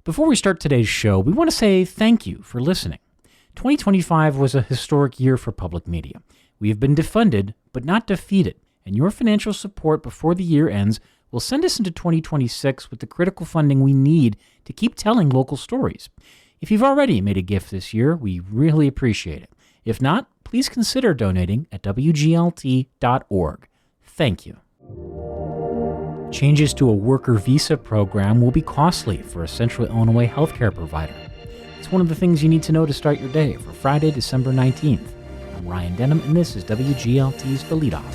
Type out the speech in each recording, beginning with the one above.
Before we start today's show, we want to say thank you for listening. 2025 was a historic year for public media. We have been defunded, but not defeated, and your financial support before the year ends will send us into 2026 with the critical funding we need to keep telling local stories. If you've already made a gift this year, we really appreciate it. If not, please consider donating at WGLT.org. Thank you. Changes to a worker visa program will be costly for a Central Illinois healthcare provider. It's one of the things you need to know to start your day for Friday, December 19th. I'm Ryan Denham, and this is WGLT's The Leadoff.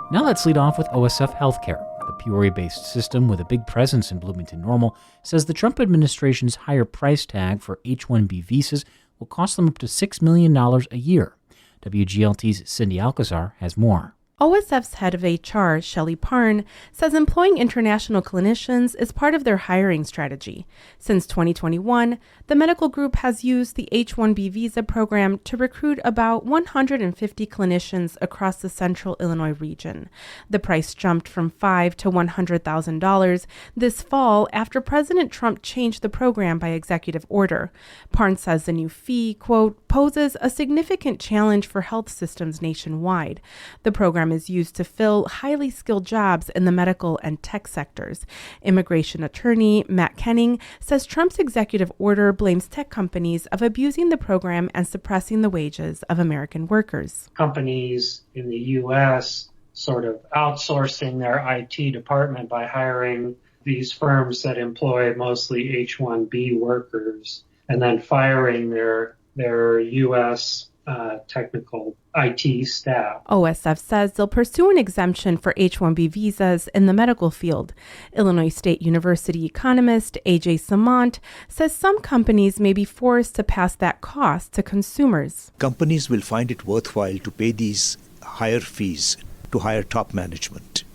Now let's lead off with OSF Healthcare. The Peoria-based system with a big presence in Bloomington Normal says the Trump administration's higher price tag for H-1B visas will cost them up to $6 million a year. WGLT's Cindy Alcazar has more. OSF's head of HR, Shelley Parn, says employing international clinicians is part of their hiring strategy. Since 2021, the medical group has used the H-1B visa program to recruit about 150 clinicians across the Central Illinois region. The price jumped from $5,000 to $100,000 this fall after President Trump changed the program by executive order. Parn says the new fee, quote, poses a significant challenge for health systems nationwide. The program is used to fill highly skilled jobs in the medical and tech sectors. Immigration attorney Matt Kenning says Trump's executive order blames tech companies of abusing the program and suppressing the wages of American workers. Companies in the U.S. sort of outsourcing their IT department by hiring these firms that employ mostly H-1B workers and then firing their U.S. technical IT staff. OSF says they'll pursue an exemption for H-1B visas in the medical field. Illinois State University economist A.J. Samant says some companies may be forced to pass that cost to consumers. Companies will find it worthwhile to pay these higher fees to hire top management,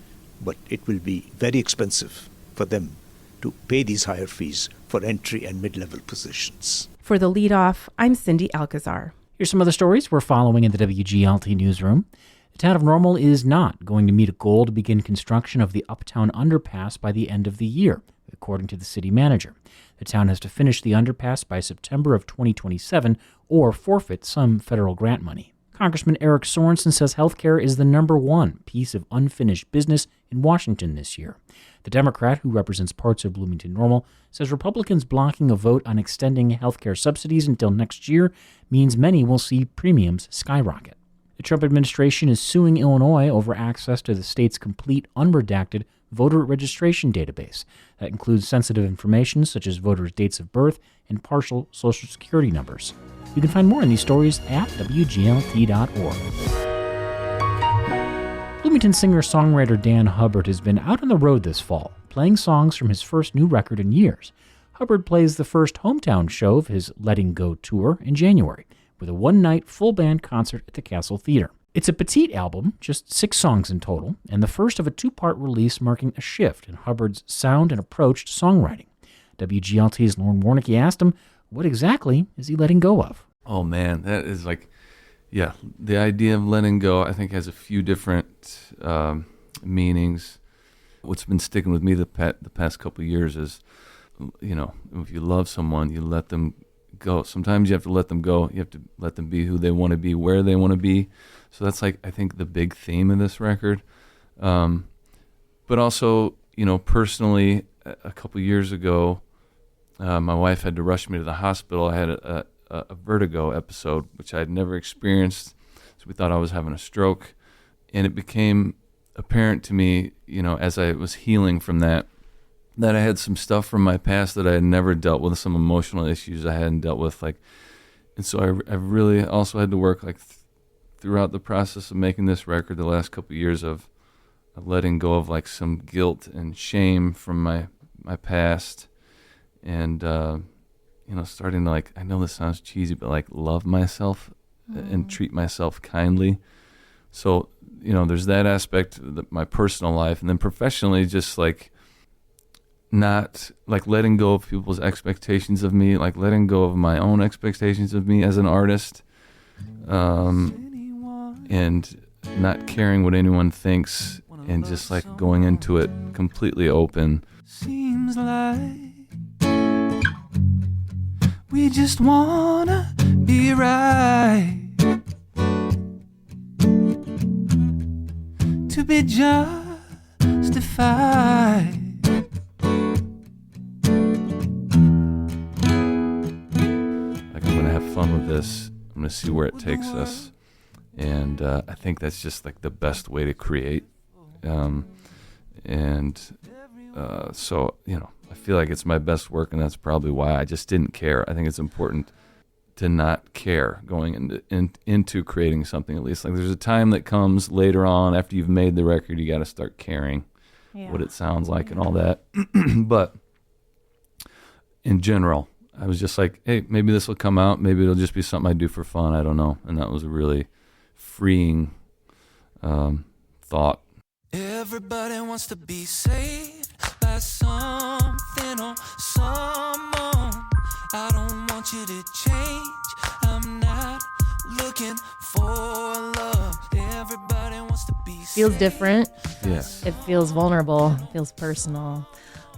but it will be very expensive for them to pay these higher fees for entry and mid-level positions. For The Leadoff, I'm Cindy Alcazar. Here's some other stories we're following in the WGLT newsroom. The town of Normal is not going to meet a goal to begin construction of the Uptown Underpass by the end of the year, according to the city manager. The town has to finish the underpass by September of 2027 or forfeit some federal grant money. Congressman Eric Sorensen says healthcare is the number one piece of unfinished business in Washington this year. The Democrat, who represents parts of Bloomington Normal, says Republicans blocking a vote on extending healthcare subsidies until next year means many will see premiums skyrocket. The Trump administration is suing Illinois over access to the state's complete unredacted voter registration database. That includes sensitive information such as voters' dates of birth and partial Social Security numbers. You can find more on these stories at WGLT.org. Bloomington singer-songwriter Dan Hubbard has been out on the road this fall, playing songs from his first new record in years. Hubbard plays the first hometown show of his Letting Go tour in January, with a one-night full-band concert at the Castle Theater. It's a petite album, just 6 songs in total, and the first of a 2-part release marking a shift in Hubbard's sound and approach to songwriting. WGLT's Lauren Warnicki asked him, what exactly is he letting go of? Oh, man, that is the idea of letting go, I think, has a few different meanings. What's been sticking with me the past couple of years is, if you love someone, you let them go. Sometimes you have to let them go. You have to let them be who they want to be, where they want to be. So that's I think the big theme of this record. But also, personally, a couple of years ago, my wife had to rush me to the hospital. I had a vertigo episode, which I had never experienced. So we thought I was having a stroke. And it became apparent to me, as I was healing from that I had some stuff from my past that I had never dealt with, some emotional issues I hadn't dealt with. And so I really also had to work throughout the process of making this record the last couple of years of letting go of some guilt and shame from my past. And, starting to I know this sounds cheesy, but love myself and treat myself kindly. So, there's that aspect of my personal life. And then professionally, just not letting go of people's expectations of me, letting go of my own expectations of me as an artist, and not caring what anyone thinks, and just going into it completely open. Seems like We just wanna be right. To be justified. Like, I'm gonna have fun with this. I'm gonna see where it takes us. And I think that's just like the best way to create. So, you know, I feel like it's my best work, and that's probably why I just didn't care. I think it's important to not care going into creating something, at least. Like, there's a time that comes later on after you've made the record, you got to start caring what it sounds like and all that. But in general, I was just like, hey, maybe this will come out. Maybe it'll just be something I do for fun. I don't know. And that was a really freeing thought. Everybody wants to be saved by something or someone. I don't want you to change. I'm not looking for love. Everybody wants to be saved. Feels different. Yes. It feels vulnerable. It feels personal.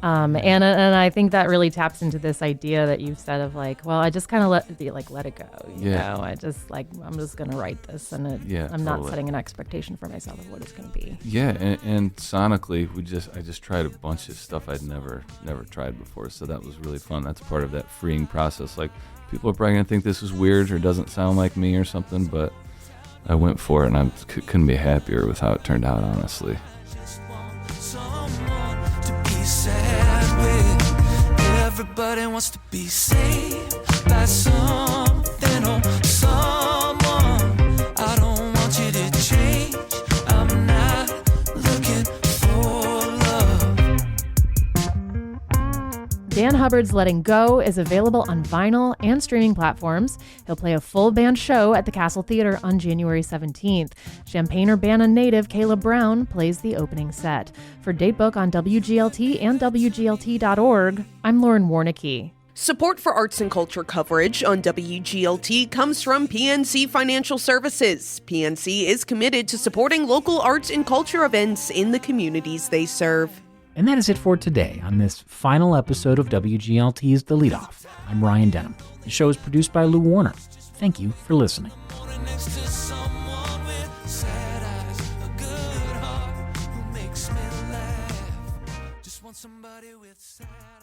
And I think that really taps into this idea that you've said of like, well, I just kind of let it go. You know, I'm just gonna write this, and I'm not setting an expectation for myself of what it's gonna be. Yeah, and sonically, I just tried a bunch of stuff I'd never tried before, so that was really fun. That's part of that freeing process. Like, people are probably gonna think this is weird or doesn't sound like me or something, but I went for it, and I couldn't be happier with how it turned out, honestly. Everybody wants to be saved by something or someone. I don't want you to change. I'm not looking for love. Dan Hubbard's Letting Go is available on vinyl and streaming platforms. He'll play a full band show at the Castle Theater on January 17th. Champaign-Urbana native Caleb Brown plays the opening set. For Datebook on WGLT and WGLT.org, I'm Lauren Warnicki. Support for arts and culture coverage on WGLT comes from PNC Financial Services. PNC is committed to supporting local arts and culture events in the communities they serve. And that is it for today on this final episode of WGLT's The Leadoff. I'm Ryan Denham. The show is produced by Lou Warner. Thank you for listening. Next to someone with sad eyes, a good heart who makes me laugh. Just want somebody with sad eyes.